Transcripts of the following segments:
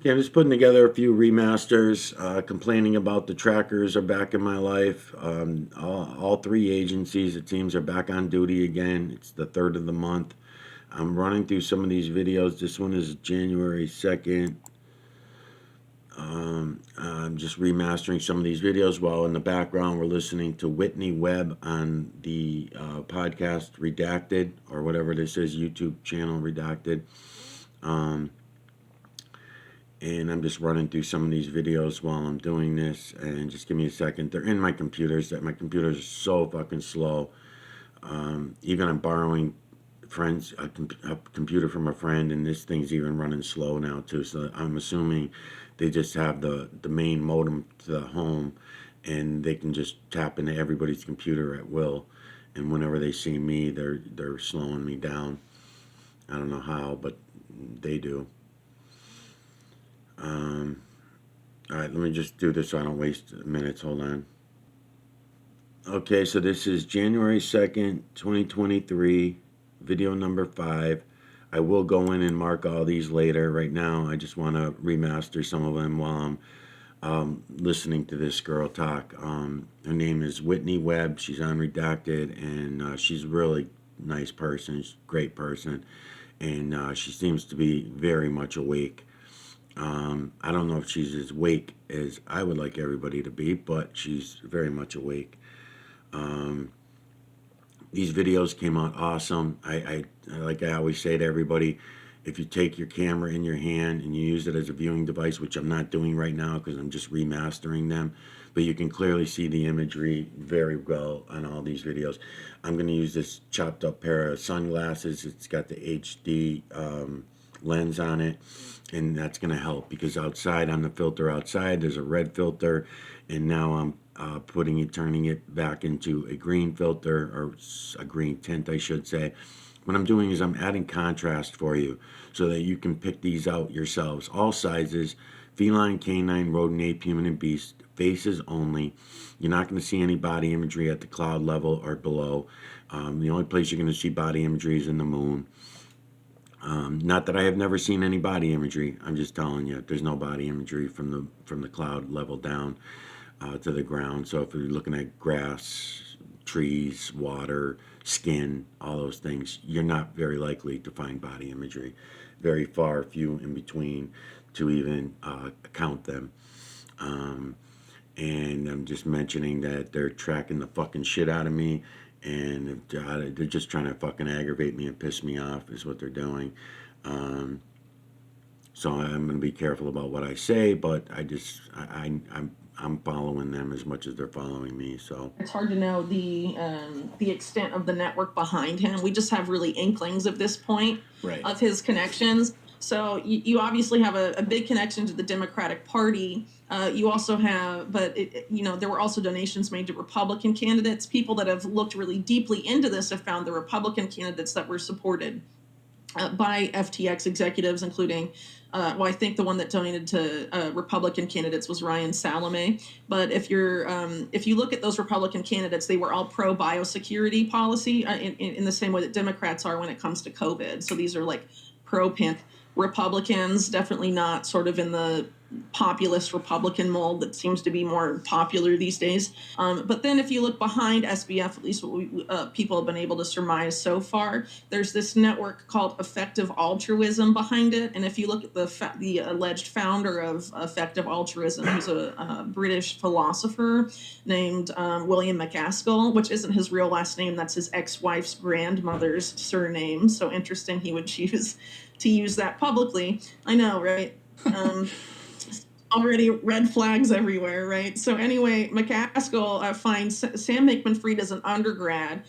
Yeah, I'm just putting together a few remasters. Complaining about the trackers are back in my life. All three agencies, it seems, are back on duty again. It's the third of the month. I'm running through some of these videos. This one is January 2nd. I'm just remastering some of these videos while in the background we're listening to Whitney Webb on the podcast Redacted, or whatever this is, YouTube channel Redacted. Um, and I'm just running through some of these videos while I'm doing this. And just give me a second. They're in my computers. That my computers are so fucking slow. Even I'm borrowing a computer from a friend, and this thing's even running slow now too. So I'm assuming they just have the main modem to the home, and they can just tap into everybody's computer at will. And whenever they see me, they're slowing me down. I don't know how, but they do. Um, all right, let me just do this so I don't waste minutes. Hold on. Okay, so this is January 2nd, 2023, video number 5. I will go in and mark all these later. Right now, I just want to remaster some of them while I'm listening to this girl talk. Her name is Whitney Webb. She's on Redacted, and she's a really nice person. She's a great person, and she seems to be very much awake. I don't know if she's as awake as I would like everybody to be, but she's very much awake. Um, these videos came out awesome. Like I always say to everybody, if you take your camera in your hand and you use it as a viewing device, which I'm not doing right now because I'm just remastering them, but you can clearly see the imagery very well on all these videos. I'm going to use this chopped up pair of sunglasses. It's got the HD lens on it, and that's going to help because outside on the filter outside there's a red filter, and now I'm turning it back into a green filter, or a green tint I should say. What I'm doing is I'm adding contrast for you so that you can pick these out yourselves. All sizes: feline, canine, rodent, ape, human, and beast. Faces only. You're not going to see any body imagery at the cloud level or below. The only place you're going to see body imagery is in the moon. Not that I have never seen any body imagery. I'm just telling you, there's no body imagery from the cloud level down to the ground. So if you're looking at grass, trees, water, skin, all those things, you're not very likely to find body imagery. Very far, few in between to even count them. Um, and I'm just mentioning that they're tracking the fucking shit out of me, and they're just trying to fucking aggravate me and piss me off is what they're doing. Um, so I'm going to be careful about what I say, but I'm following them as much as they're following me. So It's hard to know the extent of the network behind him. We just have really inklings at this point right. of his connections. So you obviously have a big connection to the Democratic Party. You also have, but there were also donations made to Republican candidates. People that have looked really deeply into this have found the Republican candidates that were supported by FTX executives, including, I think the one that donated to Republican candidates was Ryan Salome. But if you look at those Republican candidates, they were all pro biosecurity policy in the same way that Democrats are when it comes to COVID. So these are like pro PAN Republicans, definitely not sort of in the populist Republican mold that seems to be more popular these days. But then if you look behind SBF, at least what people have been able to surmise so far, there's this network called Effective Altruism behind it. And if you look at the alleged founder of Effective Altruism, who's a British philosopher named William McCaskill, which isn't his real last name, that's his ex-wife's grandmother's surname. So interesting he would choose to use that publicly. I know, right? Already red flags everywhere, right? So anyway, McCaskill finds Sam Bankman-Fried as an undergrad,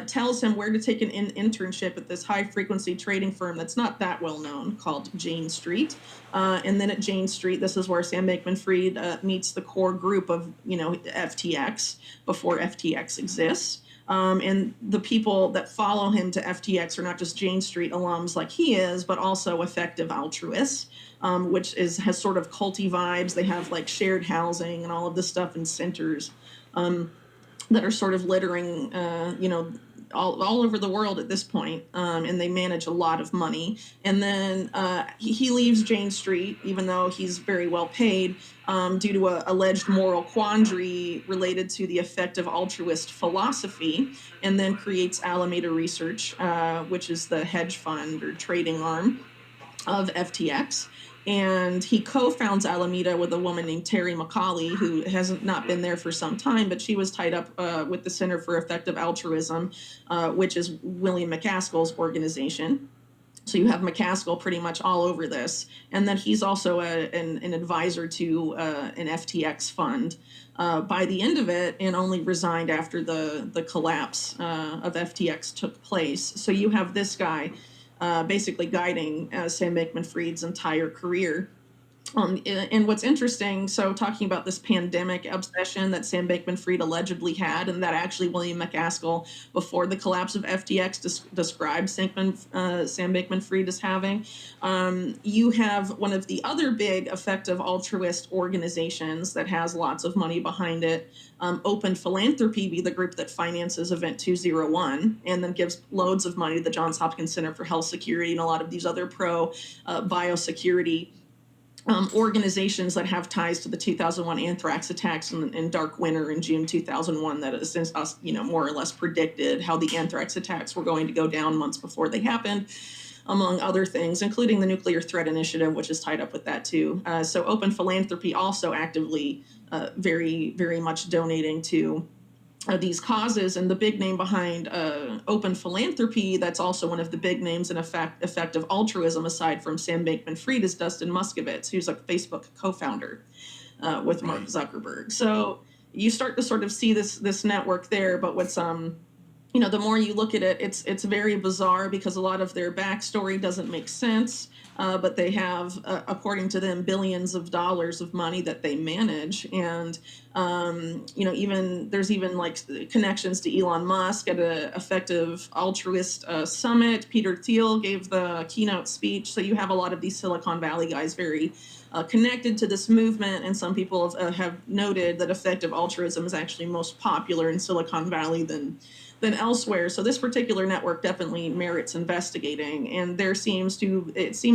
tells him where to take an internship at this high-frequency trading firm that's not that well known called Jane Street. And then at Jane Street, this is where Sam Bankman-Fried meets the core group of, FTX before FTX exists. And the people that follow him to FTX are not just Jane Street alums like he is, but also effective altruists, which has sort of culty vibes. They have like shared housing and all of this stuff in centers that are sort of littering, all over the world at this point, and they manage a lot of money. And then he leaves Jane Street, even though he's very well paid, due to a alleged moral quandary related to the effect of altruist philosophy, and then creates Alameda Research, which is the hedge fund or trading arm of FTX. And he co-founds Alameda with a woman named Terry McCauley, who hasn't not been there for some time, but she was tied up with the Center for Effective Altruism, which is William McCaskill's organization. So you have McCaskill pretty much all over this. And then he's also an advisor to an FTX fund by the end of it, and only resigned after the collapse of FTX took place. So you have this guy basically guiding Sam Bankman-Fried's entire career. And what's interesting, so talking about this pandemic obsession that Sam Bankman-Fried allegedly had, and that actually William McCaskill, before the collapse of FTX, described Sam Bankman-Fried as having. You have one of the other big effective altruist organizations that has lots of money behind it, Open Philanthropy, be the group that finances Event 201 and then gives loads of money to the Johns Hopkins Center for Health Security and a lot of these other biosecurity organizations that have ties to the 2001 anthrax attacks and Dark Winter in June 2001 that has since us, more or less predicted how the anthrax attacks were going to go down months before they happened, among other things, including the Nuclear Threat Initiative, which is tied up with that too. So Open Philanthropy also actively very, very much donating to these causes. And the big name behind Open Philanthropy, that's also one of the big names in effective altruism, aside from Sam Bankman-Fried, is Dustin Moskovitz, who's a Facebook co-founder with Mark Zuckerberg. So you start to sort of see this network there. But what's the more you look at it, it's very bizarre because a lot of their backstory doesn't make sense. But they have, according to them, billions of dollars of money that they manage. And, there's even like connections to Elon Musk at an effective altruist summit. Peter Thiel gave the keynote speech. So you have a lot of these Silicon Valley guys very connected to this movement. And some people have noted that effective altruism is actually most popular in Silicon Valley than elsewhere. So this particular network definitely merits investigating, and it seems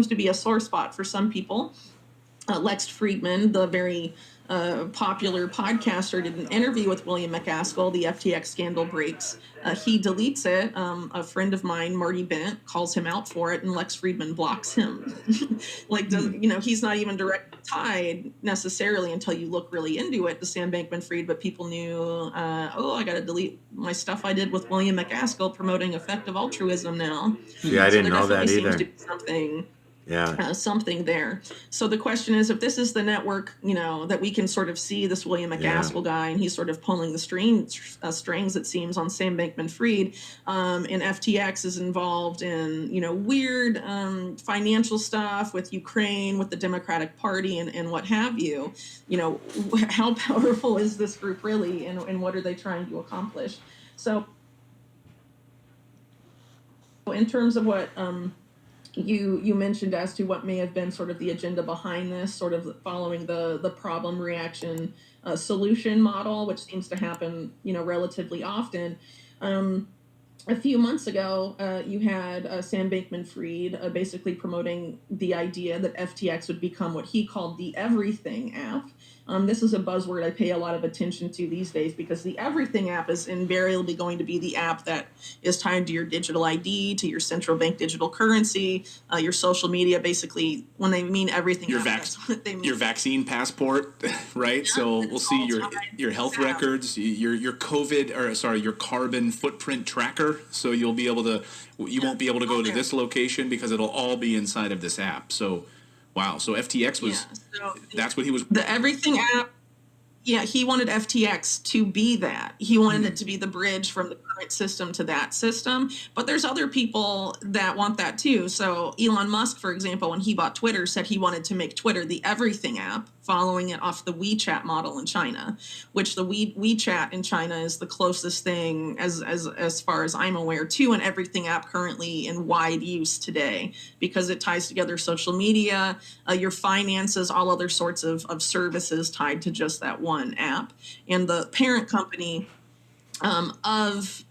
to be a sore spot for some people. Lex Friedman, the very popular podcaster, did an interview with William McCaskill. The FTX scandal breaks. He deletes it. A friend of mine, Marty Bent, calls him out for it, and Lex Friedman blocks him. He's not even directly tied necessarily until you look really into it to Sam Bankman-Fried, but people knew, I got to delete my stuff I did with William McCaskill promoting effective altruism now. Yeah, I didn't know that Seems either. to be something. Yeah. Something there. So the question is, if this is the network, that we can sort of see this William McCaskill guy, and he's sort of pulling the strings, it seems, on Sam Bankman-Fried, and FTX is involved in, weird financial stuff with Ukraine, with the Democratic Party, and what have you. How powerful is this group really, and what are they trying to accomplish? So in terms of what you mentioned as to what may have been sort of the agenda behind this, sort of following the problem reaction solution model, which seems to happen, relatively often. A few months ago, you had Sam Bankman-Fried basically promoting the idea that FTX would become what he called the Everything app. This is a buzzword I pay a lot of attention to these days, because the Everything app is invariably going to be the app that is tied to your digital ID, to your central bank digital currency, your social media. Basically, when they mean everything, that's what they mean. Your vaccine passport, right? Yeah, so we'll see your health records, your carbon footprint tracker. So you won't be able to go to this location because it'll all be inside of this app. So. Wow. So FTX was, that's what he was. The Everything app. Yeah, he wanted FTX to be that. He wanted it to be the bridge from the current system to that system. But there's other people that want that too. So Elon Musk, for example, when he bought Twitter, said he wanted to make Twitter the Everything app, following it off the WeChat model in China, which the WeChat in China is the closest thing, as far as I'm aware, to an Everything app currently in wide use today, because it ties together social media, your finances, all other sorts of services tied to just that one app. And the parent company of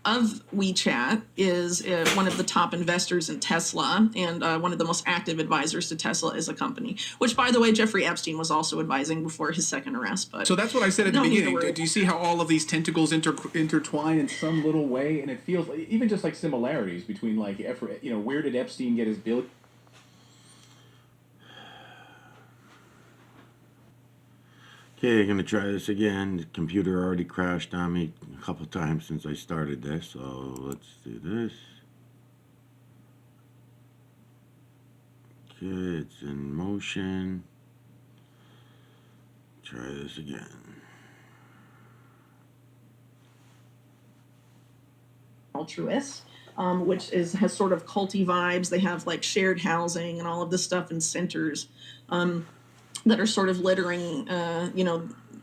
of WeChat is one of the top investors in Tesla and one of the most active advisors to Tesla as a company, which, by the way, Jeffrey Epstein was also advising before his second arrest. But So that's what I said at the no need to beginning. worry. Do you see how all of these tentacles intertwine in some little way? And it feels like, even just like similarities between like, where did Epstein get his bill? Okay, I'm gonna try this again. The computer already crashed on me a couple times since I started this, so let's do this. Okay, it's in motion. Try this again. Altruist, which has sort of culty vibes. They have like shared housing and all of this stuff in centers that are sort of littering,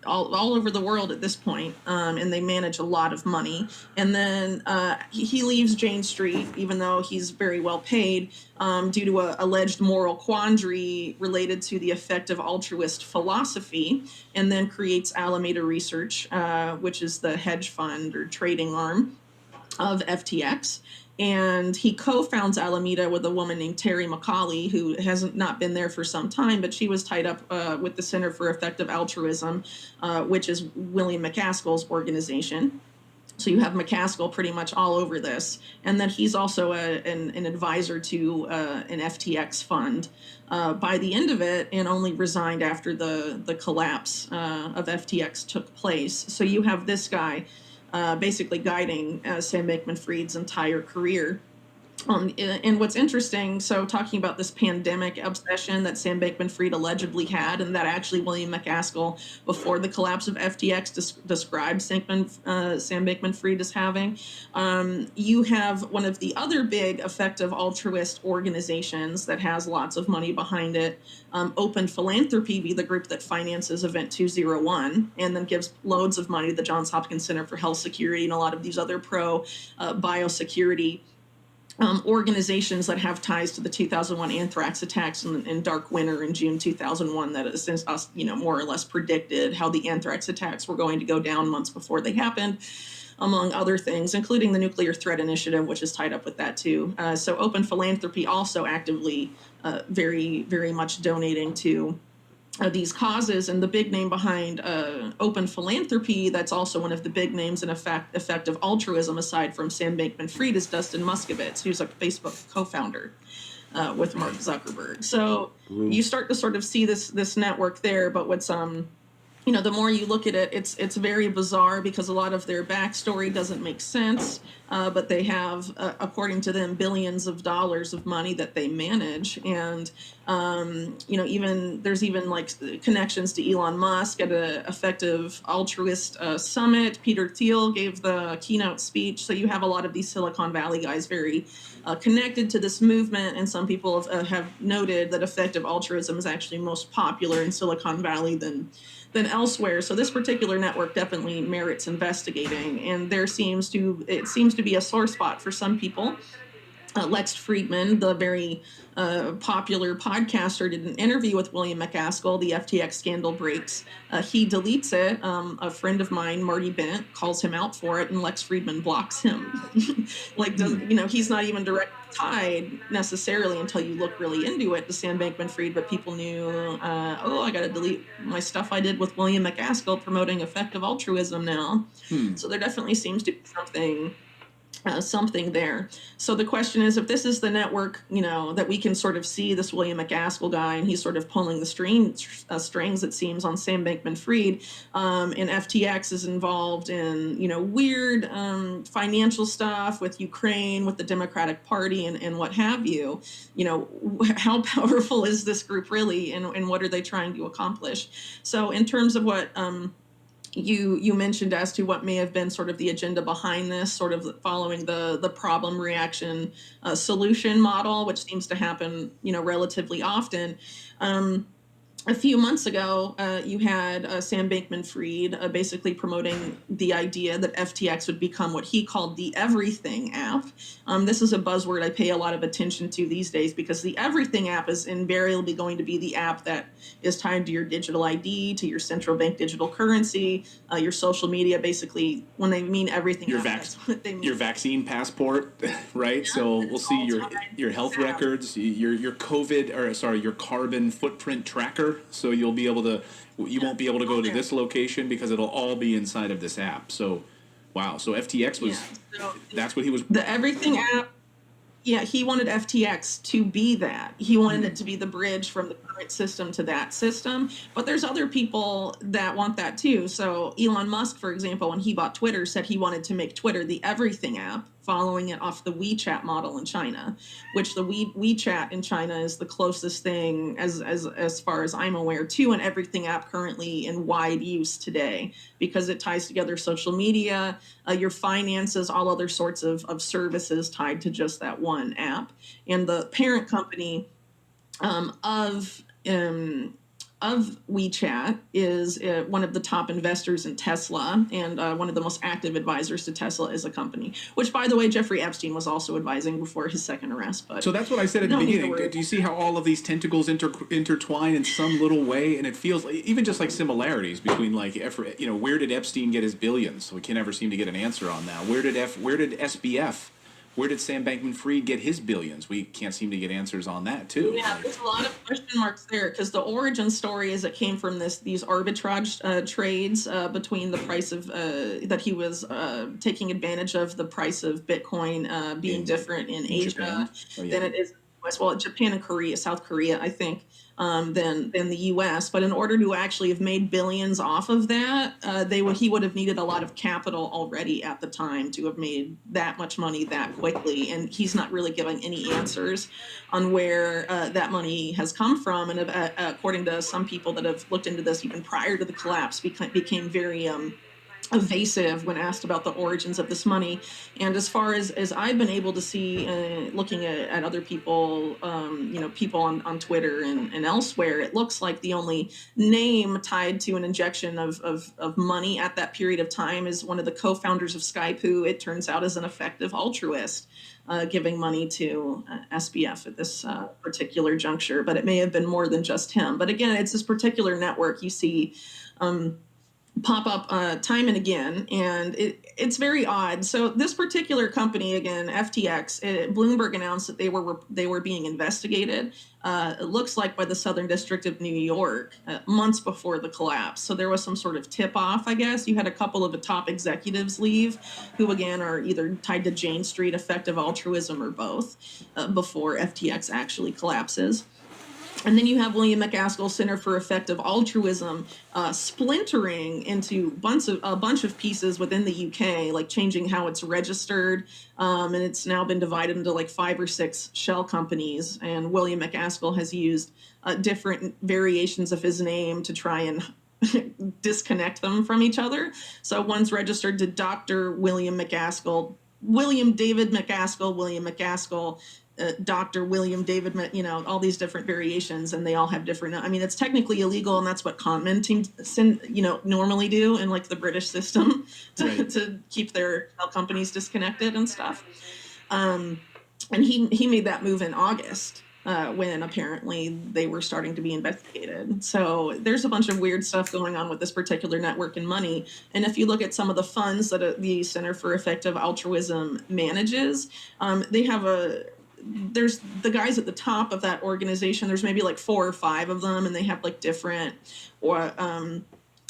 all over the world at this point, and they manage a lot of money. And then he leaves Jane Street, even though he's very well paid, due to a alleged moral quandary related to the effective altruist philosophy, and then creates Alameda Research, which is the hedge fund or trading arm of FTX. And he co-founds Alameda with a woman named Terry McCauley, who hasn't not been there for some time, but she was tied up with the Center for Effective Altruism, which is William McCaskill's organization. So you have McCaskill pretty much all over this. And then he's also an advisor to an FTX fund by the end of it, and only resigned after the collapse of FTX took place. So you have this guy basically guiding Sam Bankman-Fried's entire career. And what's interesting, so talking about this pandemic obsession that Sam Bankman-Fried allegedly had, and that actually William McCaskill, before the collapse of FTX, described Sam Bankman-Fried as having. You have one of the other big effective altruist organizations that has lots of money behind it, Open Philanthropy, be the group that finances Event 201, and then gives loads of money to the Johns Hopkins Center for Health Security and a lot of these other biosecurity organizations that have ties to the 2001 anthrax attacks and Dark Winter in June 2001 that has more or less predicted how the anthrax attacks were going to go down months before they happened, among other things, including the Nuclear Threat Initiative, which is tied up with that too. So Open Philanthropy also actively very, very much donating to these causes. And the big name behind Open Philanthropy, that's also one of the big names in effective altruism, aside from Sam Bankman-Fried, is Dustin Moskovitz, who's a Facebook co-founder with Mark Zuckerberg. So you start to sort of see this network there. But what's the more you look at it, it's very bizarre because a lot of their backstory doesn't make sense. But they have, according to them, billions of dollars of money that they manage, and there's even like connections to Elon Musk at an effective altruist summit. Peter Thiel gave the keynote speech. So you have a lot of these Silicon Valley guys very connected to this movement, and some people have noted that effective altruism is actually most popular in Silicon Valley than elsewhere. So this particular network definitely merits investigating, and it seems to be a sore spot for some people. Lex Friedman, the very popular podcaster, did an interview with William McCaskill. The FTX scandal breaks. He deletes it. A friend of mine, Marty Bent, calls him out for it, and Lex Friedman blocks him. He's not even directly tied necessarily until you look really into it to Sam Bankman-Fried, but people knew, I got to delete my stuff I did with William McCaskill promoting effective altruism now. So there definitely seems to be something there. So the question is, if this is the network, that we can sort of see this William McCaskill guy, and he's sort of pulling the strings, it seems, on Sam Bankman-Fried, and FTX is involved in, weird financial stuff with Ukraine, with the Democratic Party, and what have you. How powerful is this group really, and what are they trying to accomplish? So in terms of what you mentioned as to what may have been sort of the agenda behind this, sort of following the problem reaction solution model, which seems to happen, relatively often. a few months ago, you had Sam Bankman-Fried basically promoting the idea that FTX would become what he called the Everything app. This is a buzzword I pay a lot of attention to these days because the Everything app is invariably going to be the app that is tied to your digital ID, to your central bank digital currency, your social media. Basically, when they mean everything, Your app, that's what they mean. your vaccine passport, right? Yeah, So we'll it's see all your tied your to health this app. records, your COVID, or sorry, your carbon footprint tracker. So you'll be able to, you won't be able to go to this location because it'll all be inside of this app. So, wow. So FTX Yeah. was, So that's what he was. the Everything app. Yeah, he wanted FTX to be that. He wanted it to be the bridge from the current system to that system. But there's other people that want that too. So Elon Musk, for example, when he bought Twitter, said he wanted to make Twitter the Everything app, following it off the WeChat model in China, which the WeChat in China is the closest thing, as far as I'm aware, to an Everything app currently in wide use today, because it ties together social media, your finances, all other sorts of services tied to just that one app. And the parent company um, of um, of WeChat is one of the top investors in Tesla and one of the most active advisors to Tesla as a company. Which, by the way, Jeffrey Epstein was also advising before his second arrest. But So that's what I said at the don't need to beginning. worry. Do you see how all of these tentacles intertwine in some little way? And it feels like, even just like similarities between like, where did Epstein get his billions? So we can never seem to get an answer on that. Where did SBF, where did Sam Bankman-Fried get his billions? We can't seem to get answers on that too. Yeah, Like, there's a lot of question marks there because the origin story is it came from these arbitrage trades between the price of that he was taking advantage of the price of Bitcoin being different in Asia Japan? Oh yeah. than it is in the US. Well, Japan and Korea, South Korea, I think, than the U.S. But in order to actually have made billions off of that, he would have needed a lot of capital already at the time to have made that much money that quickly. And he's not really giving any answers on where that money has come from. And according to some people that have looked into this even prior to the collapse, became very evasive when asked about the origins of this money. And as far as I've been able to see, looking at other people, people on Twitter and elsewhere, it looks like the only name tied to an injection of money at that period of time is one of the co-founders of Skype, who it turns out is an effective altruist. Giving money to SBF at this particular juncture, but it may have been more than just him. But again, it's this particular network you see pop up time and again, and it's very odd. So this particular company, again, FTX, Bloomberg announced that they were being investigated. It looks like by the Southern District of New York months before the collapse. So there was some sort of tip off, I guess. You had a couple of the top executives leave, who again are either tied to Jane Street, effective altruism, or both, before FTX actually collapses. And then you have William McAskill Center for Effective Altruism splintering into a bunch of pieces within the UK, like changing how it's registered. And it's now been divided into like 5 or 6 shell companies. And William McAskill has used different variations of his name to try and disconnect them from each other. So one's registered to Dr. William McAskill, William David McAskill, William McAskill, Dr. William David, all these different variations, and they all have different. I mean, it's technically illegal, and that's what con men teams, normally do in like the British system to keep their companies disconnected and stuff. And he made that move in August. When apparently they were starting to be investigated. So there's a bunch of weird stuff going on with this particular network and money. And if you look at some of the funds that the Center for Effective Altruism manages, they have there's the guys at the top of that organization. There's maybe like 4 or 5 of them, and they have like different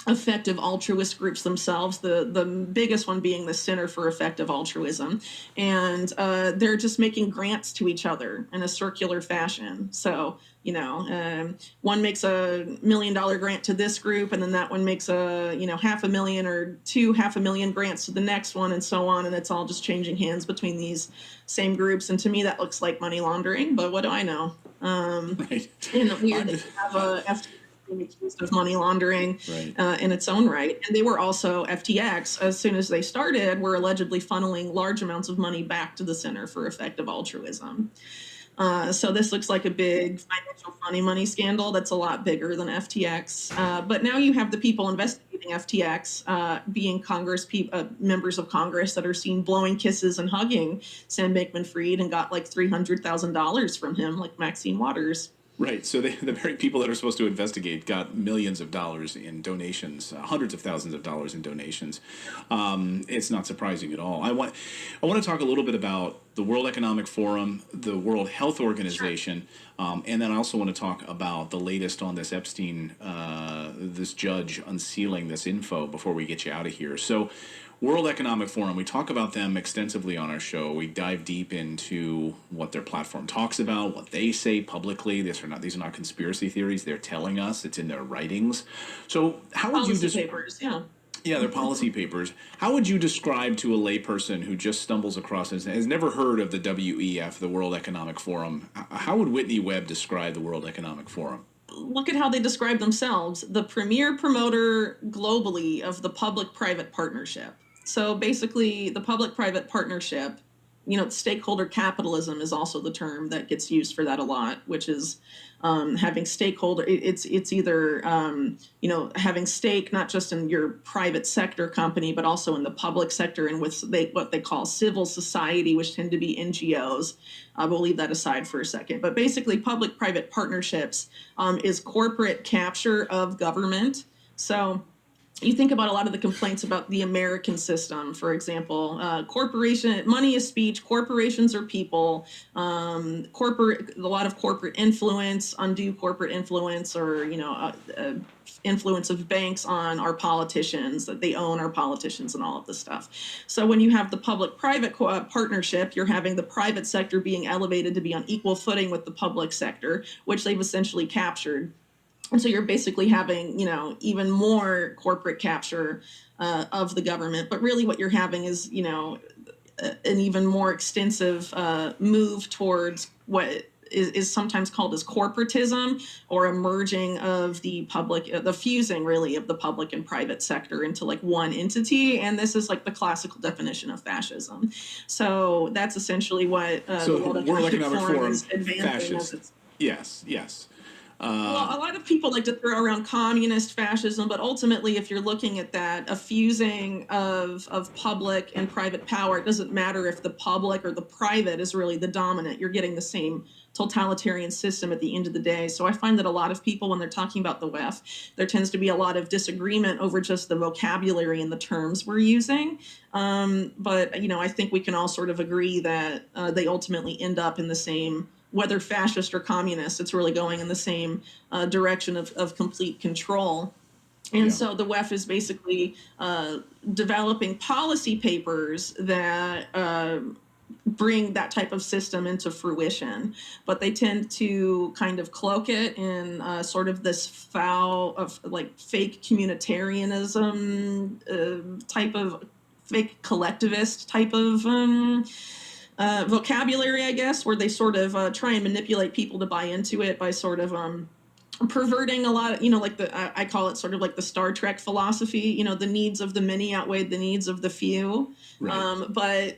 effective altruist groups themselves, the biggest one being the Center for Effective Altruism. And they're just making grants to each other in a circular fashion. So, one makes $1 million grant to this group, and then that one makes $500,000 or 2 $500,000 grants to the next one, and so on. And it's all just changing hands between these same groups. And to me, that looks like money laundering, but what do I know? Right. And weird that you have a accused of money laundering in its own right. And they were also, FTX, as soon as they started, were allegedly funneling large amounts of money back to the Center for Effective Altruism. So this looks like a big financial funny money scandal that's a lot bigger than FTX. But now you have the people investigating FTX being members of Congress that are seen blowing kisses and hugging Sam Bankman-Fried and got like $300,000 from him, like Maxine Waters. Right. So the very people that are supposed to investigate got millions of dollars in donations, hundreds of thousands of dollars in donations. It's not surprising at all. I want to talk a little bit about the World Economic Forum, the World Health Organization, and then I also want to talk about the latest on this Epstein, this judge unsealing this info before we get you out of here. So, World Economic Forum, we talk about them extensively on our show. We dive deep into what their platform talks about, what they say publicly. These are not conspiracy theories. They're telling us, it's in their writings. So how would Policy papers, yeah. Yeah, they're policy papers. How would you describe to a layperson who just stumbles across and has never heard of the WEF, the World Economic Forum, how would Whitney Webb describe the World Economic Forum? Look at how they describe themselves: the premier promoter globally of the public-private partnership. So basically, the public-private partnership, stakeholder capitalism is also the term that gets used for that a lot, which is having stakeholder. It's either having stake not just in your private sector company, but also in the public sector and with what they call civil society, which tend to be NGOs. We'll leave that aside for a second. But basically, public-private partnerships is corporate capture of government. So you think about a lot of the complaints about the American system, for example, money is speech, corporations are people, a lot of corporate influence, undue corporate influence, or, influence of banks on our politicians, that they own our politicians and all of this stuff. So when you have the public-private partnership, you're having the private sector being elevated to be on equal footing with the public sector, which they've essentially captured. And so you're basically having, even more corporate capture of the government. But really what you're having is, an even more extensive move towards what is sometimes called as corporatism, or a merging of the fusing really of the public and private sector into like one entity. And this is like the classical definition of fascism. So that's essentially what the World Economic Forum is advancing. fascist. Yes. Well, a lot of people like to throw around communist fascism, but ultimately, if you're looking at that, a fusing of public and private power, it doesn't matter if the public or the private is really the dominant. You're getting the same totalitarian system at the end of the day. So I find that a lot of people, when they're talking about the WEF, there tends to be a lot of disagreement over just the vocabulary and the terms we're using. But I think we can all sort of agree that they ultimately end up in the same, whether fascist or communist, it's really going in the same direction of complete control. And so the WEF is basically developing policy papers that bring that type of system into fruition. But they tend to kind of cloak it in sort of this foul of like fake communitarianism type of fake collectivist type of vocabulary, I guess, where they sort of try and manipulate people to buy into it by sort of perverting a lot of, like I call it sort of like the Star Trek philosophy, the needs of the many outweigh the needs of the few. Right.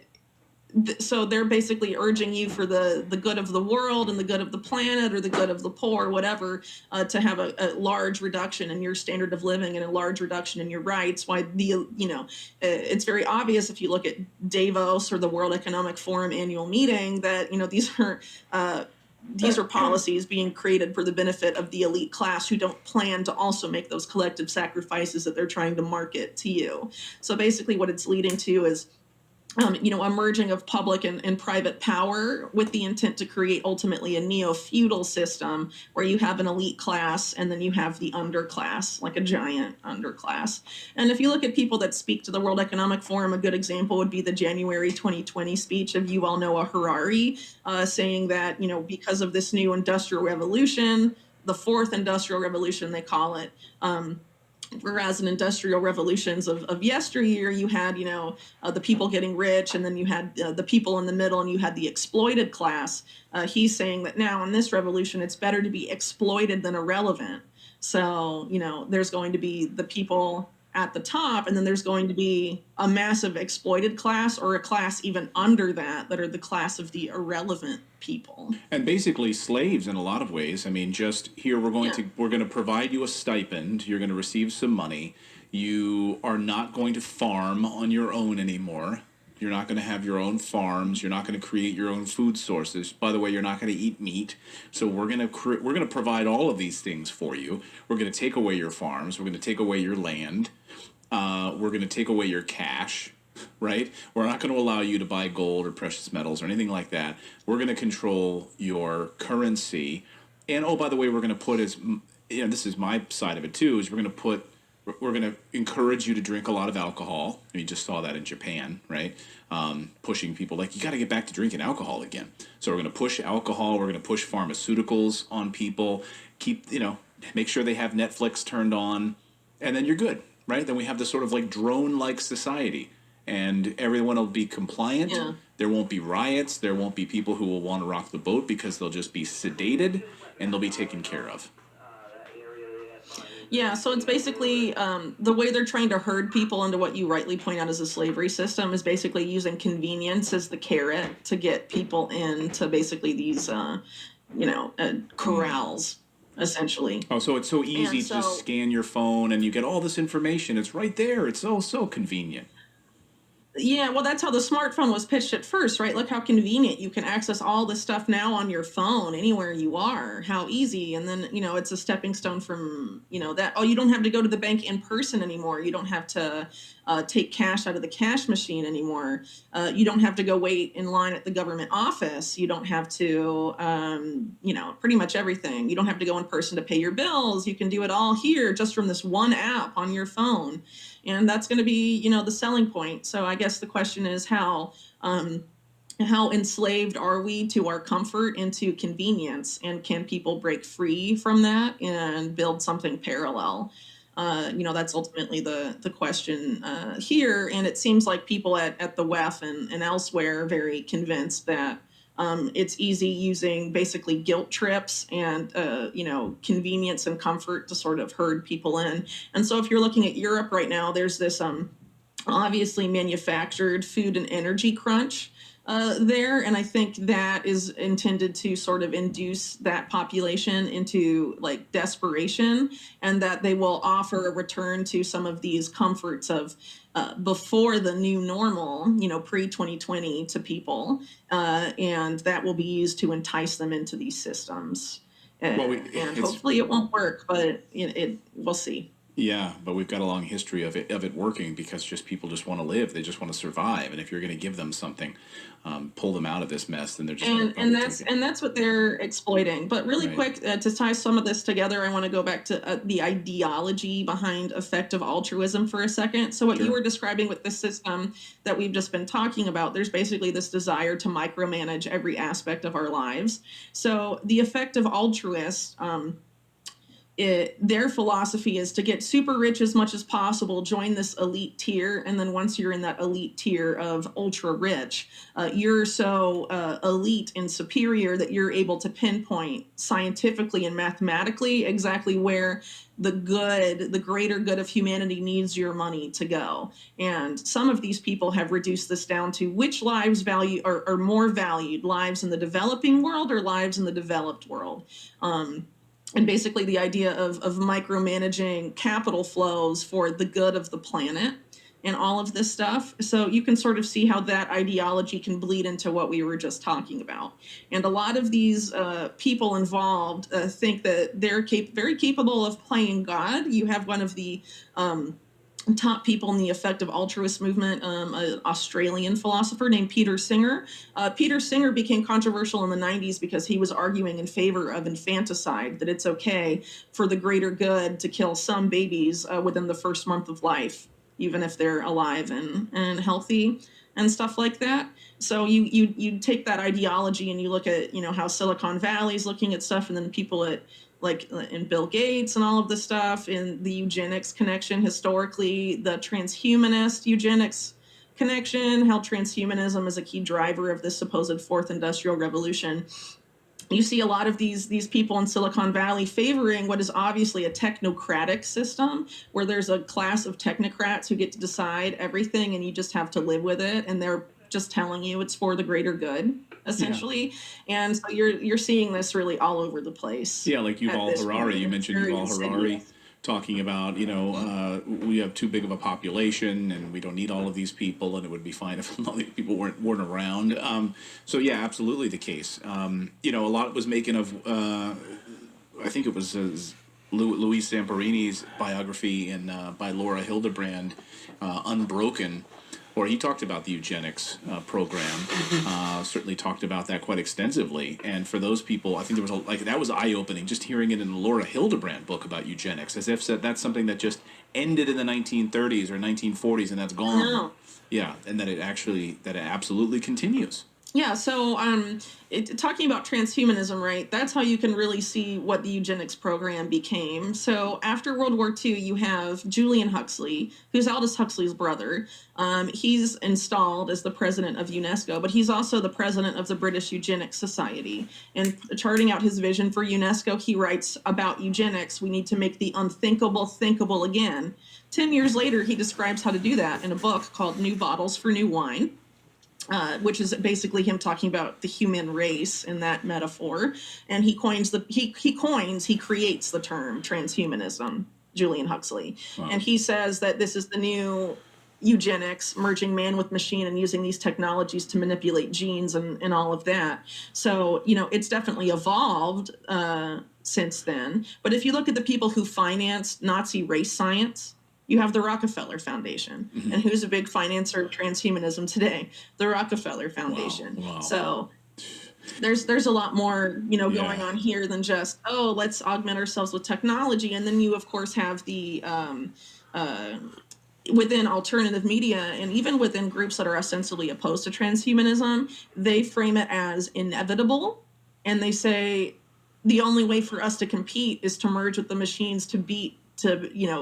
So they're basically urging you for the good of the world and the good of the planet or the good of the poor, whatever, to have a large reduction in your standard of living and a large reduction in your rights. Why it's very obvious if you look at Davos or the World Economic Forum annual meeting that, these are policies being created for the benefit of the elite class who don't plan to also make those collective sacrifices that they're trying to market to you. So basically what it's leading to is a merging of public and private power with the intent to create ultimately a neo-feudal system where you have an elite class and then you have the underclass, like a giant underclass. And if you look at people that speak to the World Economic Forum, a good example would be the January 2020 speech of Yuval Noah Harari, saying that, because of this new industrial revolution, the fourth industrial revolution, they call it, whereas in industrial revolutions of yesteryear, you had, the people getting rich, and then you had the people in the middle, and you had the exploited class. He's saying that now in this revolution, it's better to be exploited than irrelevant. So, there's going to be the people at the top, and then there's going to be a massive exploited class or a class even under that are the class of the irrelevant people. And basically slaves in a lot of ways. I mean, just here we're Yeah. going to provide you a stipend. You're going to receive some money. You are not going to farm on your own anymore. You're not going to have your own farms. You're not going to create your own food sources. By the way, you're not going to eat meat. So we're going to we're going to provide all of these things for you. We're going to take away your farms. We're going to take away your land. We're going to take away your cash, right? We're not going to allow you to buy gold or precious metals or anything like that. We're going to control your currency. And oh, by the way, we're going to put this is my side of it too, is we're going to encourage you to drink a lot of alcohol. You just saw that in Japan, right? Pushing people like, you got to get back to drinking alcohol again. So we're going to push alcohol. We're going to push pharmaceuticals on people. Make sure they have Netflix turned on, and then you're good, right? Then we have this sort of like drone-like society, and everyone will be compliant. Yeah. There won't be riots. There won't be people who will want to rock the boat because they'll just be sedated and they'll be taken care of. Yeah, so it's basically the way they're trying to herd people into what you rightly point out as a slavery system is basically using convenience as the carrot to get people into basically these, corrals, essentially. Oh, so it's so easy And to just scan your phone and you get all this information. It's right there. It's so convenient. Yeah, well, that's how the smartphone was pitched at first, right? Look how convenient. You can access all this stuff now on your phone anywhere you are. How easy. And then, it's a stepping stone from, that. Oh, you don't have to go to the bank in person anymore. You don't have to take cash out of the cash machine anymore. You don't have to go wait in line at the government office. You don't have to, pretty much everything. You don't have to go in person to pay your bills. You can do it all here just from this one app on your phone. And that's going to be, the selling point. So I guess the question is how enslaved are we to our comfort and to convenience? And can people break free from that and build something parallel? That's ultimately the question here. And it seems like people at the WEF and elsewhere are very convinced that it's easy using basically guilt trips and, convenience and comfort to sort of herd people in. And so if you're looking at Europe right now, there's this obviously manufactured food and energy crunch there. And I think that is intended to sort of induce that population into like desperation, and that they will offer a return to some of these comforts of before the new normal, pre-2020 to people. And that will be used to entice them into these systems. And hopefully it won't work, but we'll see. Yeah, but we've got a long history of it working because people just want to live. They just want to survive. And if you're going to give them something, pull them out of this mess, then they're just and that's what they're exploiting. But really quick, to tie some of this together, I want to go back to the ideology behind effective altruism for a second. So what you were describing with this system that we've just been talking about, there's basically this desire to micromanage every aspect of our lives. So the effective altruist, their philosophy is to get super rich as much as possible, join this elite tier, and then once you're in that elite tier of ultra rich, you're so elite and superior that you're able to pinpoint scientifically and mathematically exactly where the greater good of humanity needs your money to go. And some of these people have reduced this down to which lives are more valued, lives in the developing world or lives in the developed world. And basically the idea of micromanaging capital flows for the good of the planet and all of this stuff. So you can sort of see how that ideology can bleed into what we were just talking about. And a lot of these people involved think that they're very capable of playing God. You have one of the top people in the effective altruist movement, an Australian philosopher named Peter Singer. Peter Singer became controversial in the 90s because he was arguing in favor of infanticide, that it's okay for the greater good to kill some babies within the first month of life, even if they're alive and healthy and stuff like that. So you take that ideology and you look at, how Silicon Valley's looking at stuff, and then people at in Bill Gates and all of this stuff, in the eugenics connection, historically, the transhumanist eugenics connection, how transhumanism is a key driver of this supposed fourth industrial revolution. you see a lot of these people in Silicon Valley favoring what is obviously a technocratic system where there's a class of technocrats who get to decide everything and you just have to live with it, and they're just telling you it's for the greater good, essentially. And so you're seeing this really all over the place. Yeah, like at Yuval this Harari. point. You It's mentioned very Yuval Harari insidious. talking about, we have too big of a population and we don't need all of these people, and it would be fine if all these people weren't around. So yeah, absolutely the case. A lot was making of, I think it was Luis Zamperini's biography by Laura Hildebrand, Unbroken, where he talked about the eugenics program, certainly talked about that quite extensively. And for those people, I think there was that was eye opening just hearing it in the Laura Hildebrand book about eugenics, as if that's something that just ended in the 1930s or 1940s and that's gone. No. Yeah, and that it absolutely continues. Yeah, so talking about transhumanism, right? That's how you can really see what the eugenics program became. So after World War II, you have Julian Huxley, who's Aldous Huxley's brother. He's installed as the president of UNESCO, but he's also the president of the British Eugenics Society. And charting out his vision for UNESCO, he writes about eugenics: we need to make the unthinkable thinkable again. 10 years later, he describes how to do that in a book called New Bottles for New Wine. Which is basically him talking about the human race in that metaphor, and he creates the term transhumanism, Julian Huxley. Wow. And he says that this is the new eugenics, merging man with machine and using these technologies to manipulate genes and all of that. So it's definitely evolved since then. But if you look at the people who financed Nazi race science, you have the Rockefeller Foundation. Mm-hmm. And who's a big financer of transhumanism today? The Rockefeller Foundation. Wow. So there's a lot more, going on here than just, let's augment ourselves with technology. And then you, of course, have the within alternative media and even within groups that are ostensibly opposed to transhumanism, they frame it as inevitable. And they say the only way for us to compete is to merge with the machines to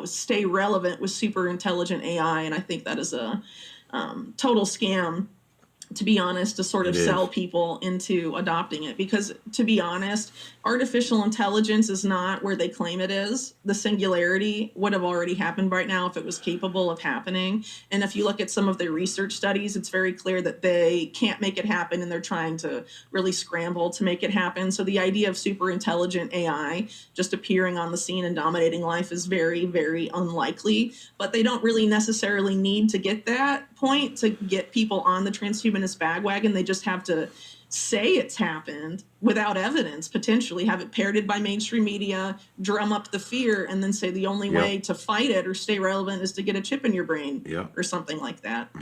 stay relevant with super intelligent AI. And I think that is a total scam, to be honest, to sort of sell people into adopting it. Because to be honest, artificial intelligence is not where they claim it is. The singularity would have already happened right now if it was capable of happening. And if you look at some of their research studies, it's very clear that they can't make it happen, and they're trying to really scramble to make it happen. So the idea of super intelligent AI just appearing on the scene and dominating life is very, very unlikely. But they don't really necessarily need to get that point to get people on the transhumanist bandwagon. They just have to say it's happened without evidence, potentially have it parroted by mainstream media, drum up the fear, and then say the only way to fight it or stay relevant is to get a chip in your brain or something like that. I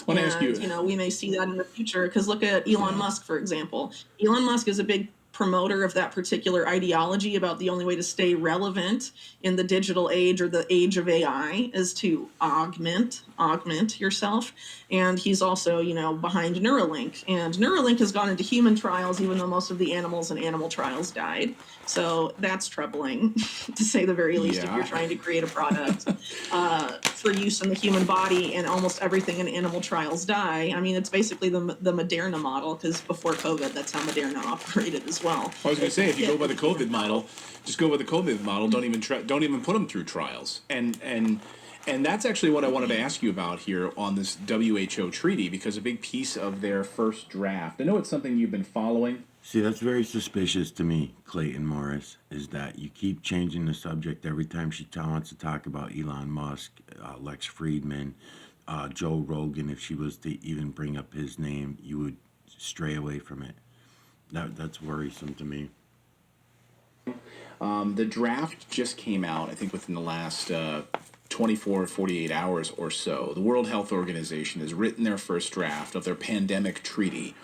want to ask you, we may see that in the future, because look at Elon Musk, for example. Elon Musk is a big promoter of that particular ideology about the only way to stay relevant in the digital age or the age of AI is to augment yourself. And he's also, behind Neuralink. And Neuralink has gone into human trials, even though most of the animals in animal trials died. So that's troubling, to say the very least, if you're trying to create a product for use in the human body and almost everything in animal trials die. I mean, it's basically the Moderna model, because before COVID, that's how Moderna operated as well. I was going to say, if you go by the COVID model, just go with the COVID model. Don't even put them through trials. And that's actually what I wanted to ask you about here on this WHO treaty, because a big piece of their first draft, I know it's something you've been following. See, that's very suspicious to me, Clayton Morris, is that you keep changing the subject every time she wants to talk about Elon Musk, Lex Friedman, Joe Rogan. If she was to even bring up his name, you would stray away from it. That's worrisome to me. The draft just came out, I think, within the last 24 or 48 hours or so. The World Health Organization has written their first draft of their pandemic treaty,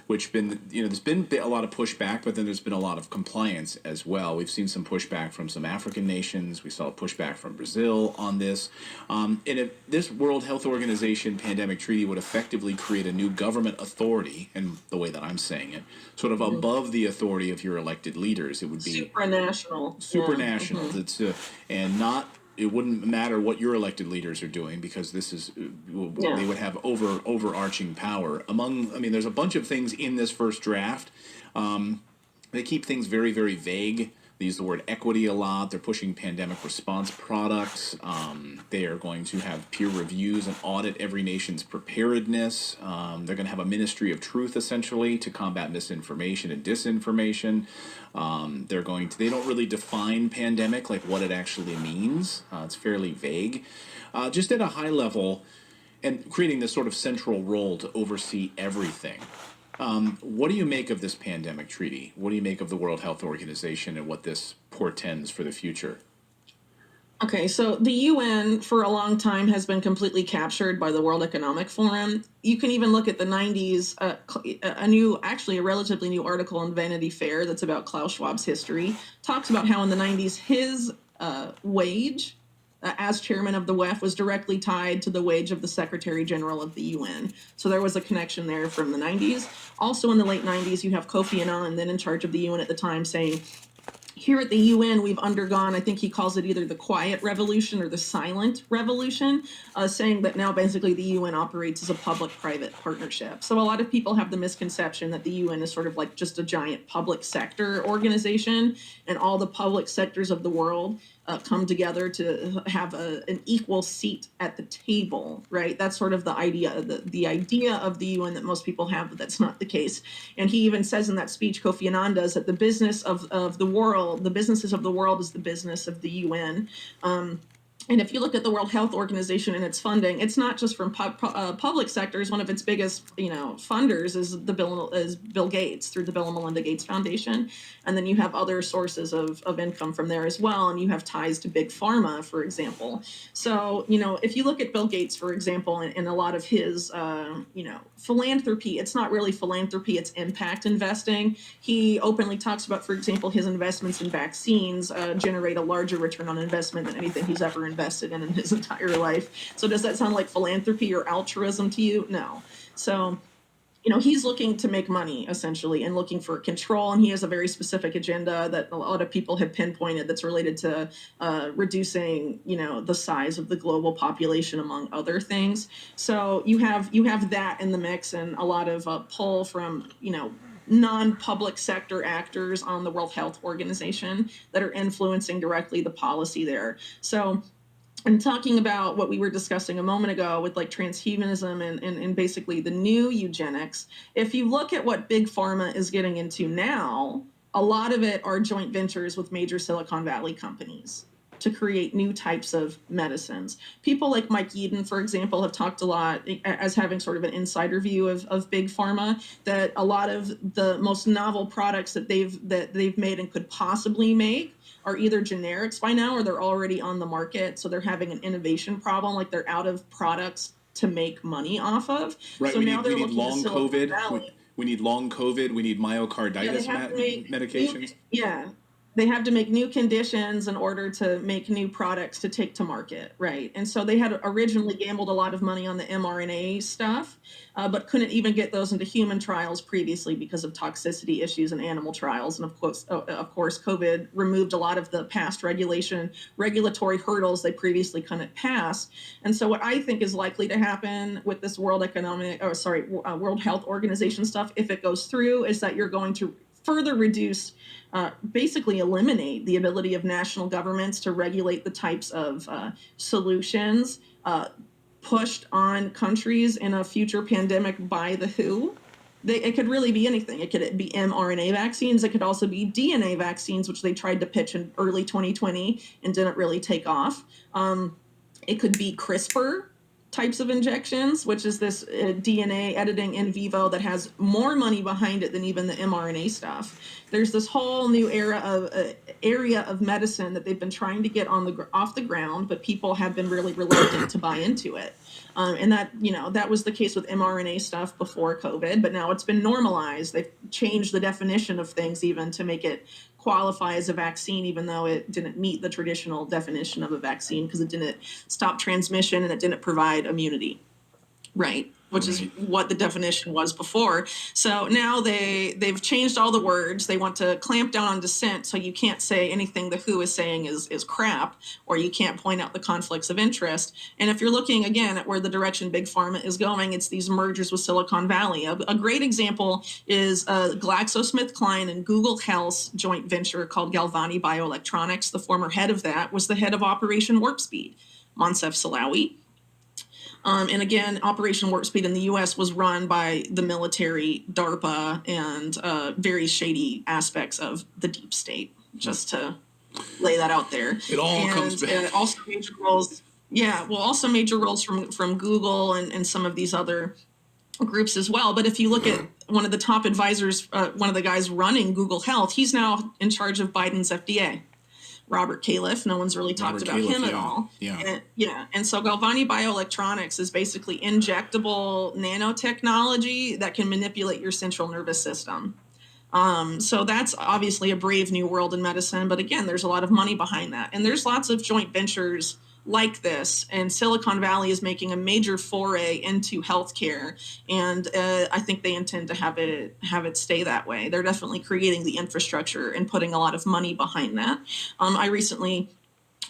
which there's been a lot of pushback, but then there's been a lot of compliance as well. We've seen some pushback from some African nations. We saw pushback from Brazil on this. And if this World Health Organization pandemic treaty would effectively create a new government authority, and the way that I'm saying it, sort of above the authority of your elected leaders, it would be supranational. Supranational. And not. It wouldn't matter what your elected leaders are doing, because this is they would have overarching power. There's a bunch of things in this first draft They keep things very, very vague. They use the word equity a lot. They're pushing pandemic response products. They are going to have peer reviews and audit every nation's preparedness. They're going to have a ministry of truth, essentially, to combat misinformation and disinformation. They don't really define pandemic, like what it actually means. It's fairly vague. Just at a high level, and creating this sort of central role to oversee everything. What do you make of this pandemic treaty? What do you make of the World Health Organization and what this portends for the future? Okay, so the UN for a long time has been completely captured by the World Economic Forum. You can even look at the 90s, a relatively new article in Vanity Fair that's about Klaus Schwab's history, talks about how in the 90s his wage as chairman of the WEF was directly tied to the wage of the Secretary General of the UN. So there was a connection there from the 90s. Also in the late 90s, you have Kofi Annan, then in charge of the UN at the time, saying, here at the UN, we've undergone, I think he calls it either the quiet revolution or the silent revolution, saying that now basically the UN operates as a public-private partnership. So a lot of people have the misconception that the UN is sort of like just a giant public sector organization, and all the public sectors of the world come together to have an equal seat at the table, right? That's sort of the idea, the idea of the UN that most people have, but that's not the case. And he even says in that speech, Kofi Annan does, that the business of the world, the businesses of the world is the business of the UN. And if you look at the World Health Organization and its funding, it's not just from public sectors. One of its biggest, funders is Bill Gates through the Bill and Melinda Gates Foundation, and then you have other sources of income from there as well, and you have ties to big pharma, for example. So if you look at Bill Gates, for example, and a lot of his philanthropy, it's not really philanthropy; it's impact investing. He openly talks about, for example, his investments in vaccines generate a larger return on investment than anything he's ever invested in his entire life. So does that sound like philanthropy or altruism to you? No. So, he's looking to make money essentially and looking for control. And he has a very specific agenda that a lot of people have pinpointed that's related to reducing, the size of the global population, among other things. So you have that in the mix, and a lot of pull from, non-public sector actors on the World Health Organization that are influencing directly the policy there. So I'm talking about what we were discussing a moment ago with like transhumanism and basically the new eugenics. If you look at what big pharma is getting into now, a lot of it are joint ventures with major Silicon Valley companies to create new types of medicines. People like Mike Eden, for example, have talked a lot as having sort of an insider view of big pharma, that a lot of the most novel products that they've made and could possibly make are either generics by now or they're already on the market. So they're having an innovation problem, like they're out of products to make money off of. Right. So we now need, they're we need looking long to Silicon COVID. Valley. We need long COVID. We need Yeah, myocarditis they have to make medications. they have to make new conditions in order to make new products to take to market, right? And so they had originally gambled a lot of money on the mRNA stuff, but couldn't even get those into human trials previously because of toxicity issues in animal trials. And of course, COVID removed a lot of the past regulatory hurdles they previously couldn't pass. And so what I think is likely to happen with this World Health Organization stuff, if it goes through, is that you're going to further reduce, basically eliminate the ability of national governments to regulate the types of solutions pushed on countries in a future pandemic by the WHO. It could really be anything. It could be mRNA vaccines. It could also be DNA vaccines, which they tried to pitch in early 2020 and didn't really take off. It could be CRISPR types of injections, which is this DNA editing in vivo that has more money behind it than even the mRNA stuff. There's this whole new area of medicine that they've been trying to get off the ground, but people have been really reluctant to buy into it. And that was the case with mRNA stuff before COVID, but now it's been normalized. They've changed the definition of things even to make it qualify as a vaccine, even though it didn't meet the traditional definition of a vaccine because it didn't stop transmission and it didn't provide immunity. Right. which is Right. what the definition was before. So now they've changed all the words. They want to clamp down on dissent, so you can't say anything the WHO is saying is crap, or you can't point out the conflicts of interest. And if you're looking again at where the direction big pharma is going, it's these mergers with Silicon Valley. A great example is GlaxoSmithKline and Google Health's joint venture called Galvani Bioelectronics. The former head of that was the head of Operation Warp Speed, Moncef Slaoui. And again, Operation Warp Speed in the US was run by the military, DARPA, and very shady aspects of the deep state, just to lay that out there. It all comes back. Also major roles, yeah, well, also major roles from Google and some of these other groups as well. But if you look at one of the top advisors, one of the guys running Google Health, he's now in charge of Biden's FDA. Robert Califf. No one's really talked about him at all. Yeah. And so Galvani Bioelectronics is basically injectable nanotechnology that can manipulate your central nervous system. So that's obviously a brave new world in medicine. But again, there's a lot of money behind that. And there's lots of joint ventures like this, and Silicon Valley is making a major foray into healthcare, and I think they intend to have it stay that way. They're definitely creating the infrastructure and putting a lot of money behind that.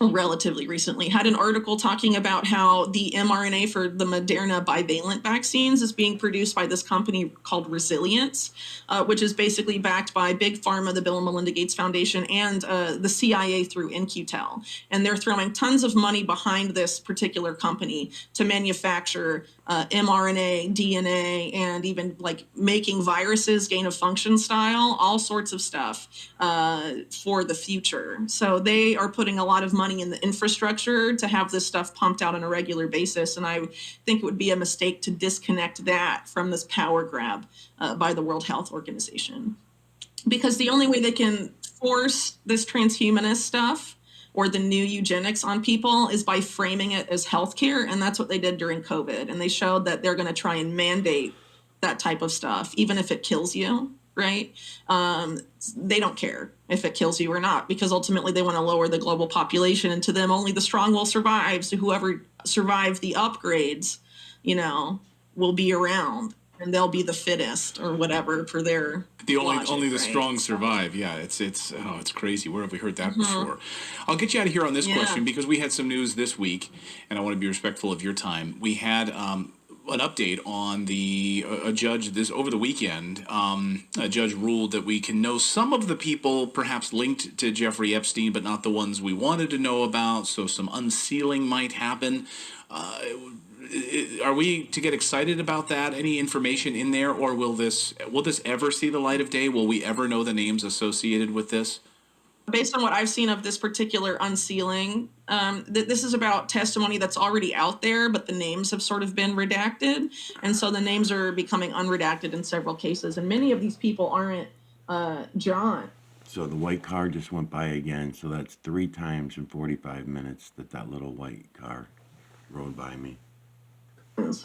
Relatively recently, had an article talking about how the mRNA for the Moderna bivalent vaccines is being produced by this company called Resilience, which is basically backed by Big Pharma, the Bill and Melinda Gates Foundation, and the CIA through In-Q-Tel. And they're throwing tons of money behind this particular company to manufacture mRNA, DNA, and even like making viruses gain of function style, all sorts of stuff for the future. So they are putting a lot of money in the infrastructure to have this stuff pumped out on a regular basis. And I think it would be a mistake to disconnect that from this power grab by the World Health Organization. Because the only way they can force this transhumanist stuff or the new eugenics on people is by framing it as healthcare. And that's what they did during COVID. And they showed that they're going to try and mandate that type of stuff, even if it kills you, right? They don't care if it kills you or not, because ultimately they want to lower the global population. And to them, only the strong will survive. So whoever survived the upgrades, will be around. And they'll be the fittest or whatever for their only the right? strong survive. Yeah, it's crazy. Where have we heard that before? I'll get you out of here on this question because we had some news this week, and I want to be respectful of your time. We had an update on a judge over the weekend. A judge ruled that we can know some of the people perhaps linked to Jeffrey Epstein, but not the ones we wanted to know about. So some unsealing might happen. Are we to get excited about that? Any information in there, or will this ever see the light of day? Will we ever know the names associated with this? Based on what I've seen of this particular unsealing, this is about testimony that's already out there, but the names have sort of been redacted. And so the names are becoming unredacted in several cases. And many of these people aren't John. So the white car just went by again. So that's 3 times in 45 minutes that little white car rode by me.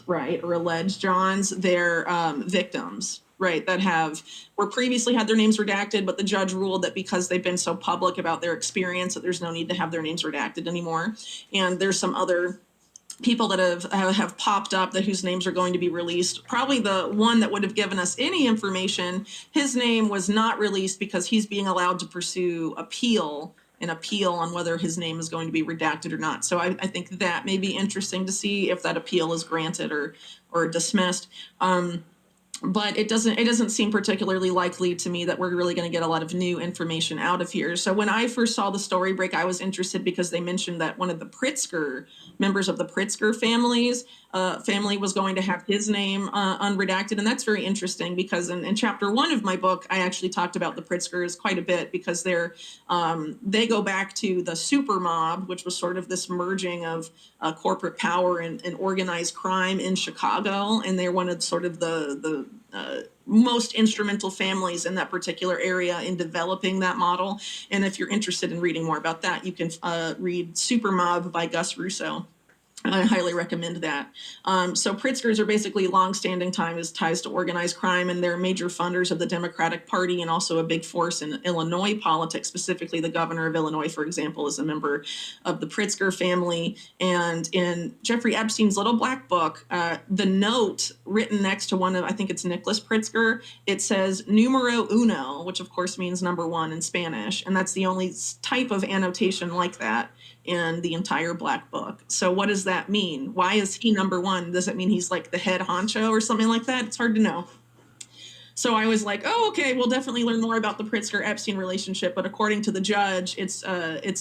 Right, or alleged Johns, they're victims, right, that were previously had their names redacted, but the judge ruled that because they've been so public about their experience that there's no need to have their names redacted anymore. And there's some other people that have popped up whose names are going to be released. Probably the one that would have given us any information, his name was not released because he's being allowed to pursue an appeal on whether his name is going to be redacted or not. So I think that may be interesting to see if that appeal is granted or dismissed. But it doesn't seem particularly likely to me that we're really going to get a lot of new information out of here. So when I first saw the story break, I was interested because they mentioned that one of the members of the Pritzker family was going to have his name unredacted. And that's very interesting because in chapter 1 of my book, I actually talked about the Pritzkers quite a bit because they go back to the super mob, which was sort of this merging of corporate power and organized crime in Chicago. And they're one of sort of the most instrumental families in that particular area in developing that model. And if you're interested in reading more about that, you can read Super Mob by Gus Russo. I highly recommend that. So Pritzkers are basically longstanding ties to organized crime, and they're major funders of the Democratic Party and also a big force in Illinois politics. Specifically, the governor of Illinois, for example, is a member of the Pritzker family. And in Jeffrey Epstein's little black book, the note written next to one of, I think it's Nicholas Pritzker, it says numero uno, which of course means number one in Spanish. And that's the only type of annotation like that in the entire black book. So what does that mean? Why is he number one? Does it mean he's like the head honcho or something like that? It's hard to know. So I was like, oh, okay, we'll definitely learn more about the Pritzker Epstein relationship. But according to the judge, it's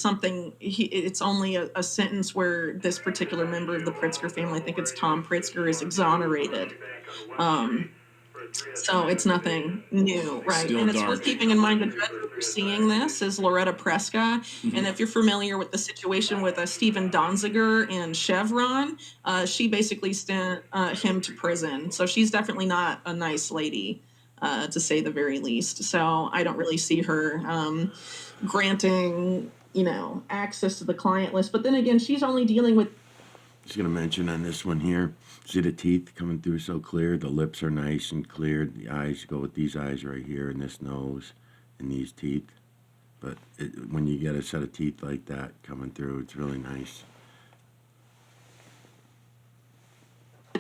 something. It's only a sentence where this particular member of the Pritzker family, I think it's Tom Pritzker, is exonerated. So it's nothing new, right? Still And it's dark. worth keeping in mind the judge overseeing this is Loretta Preska. And if you're familiar with the situation with Stephen Donziger and Chevron, she basically sent him to prison. So she's definitely not a nice lady, to say the very least. So I don't really see her granting, access to the client list. But then again, she's only dealing with. Just gonna mention on this one here, see the teeth coming through so clear? The lips are nice and clear. The eyes go with these eyes right here and this nose and these teeth. But when you get a set of teeth like that coming through, it's really nice.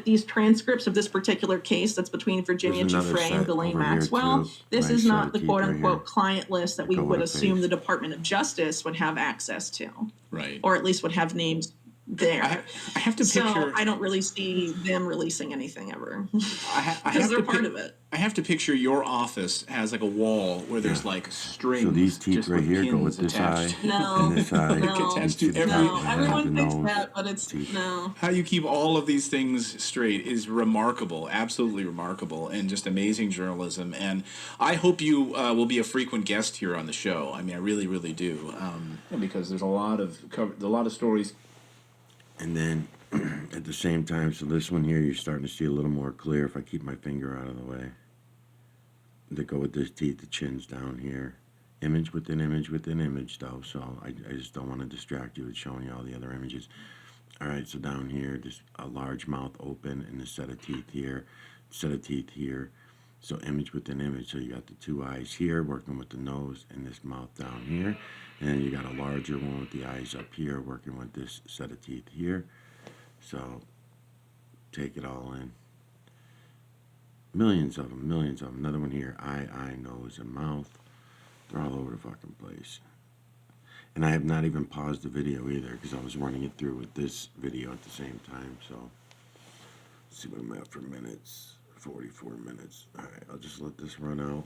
These transcripts of this particular case that's between Virginia There's another Giuffre and set Ghislaine over here, Maxwell. too. This Nice is set not of the teeth quote right unquote here. client list that we Go would with a assume face. the Department of Justice would have access to, Right. or at least would have names there. I have to So picture. I don't really see them releasing anything ever I because have they're to part pic- of it. I have to picture your office has like a wall where there's like strings. So these teeth just right here go pins with this eye attached. No, and this eye. no, Attached You to see the every- top no. of the head, Everyone the thinks nose, that, but it's teeth. no. How you keep all of these things straight is remarkable, absolutely remarkable, and just amazing journalism. And I hope you will be a frequent guest here on the show. I mean, I really, really do, because there's a lot of stories. And then at the same time, so this one here, you're starting to see a little more clear if I keep my finger out of the way. To go with this teeth, the chin's down here. Image within image within image, though, so I just don't want to distract you with showing you all the other images. All right, so down here, just a large mouth open and a set of teeth here, set of teeth here. So image within image, so you got the two eyes here working with the nose and this mouth down here. And then you got a larger one with the eyes up here working with this set of teeth here. So take it all in. Millions of them, millions of them. Another one here, eye, nose, and mouth. They're all over the fucking place. And I have not even paused the video either because I was running it through with this video at the same time. So let's see what I'm at for minutes. 44 minutes. All right, I'll just let this run out.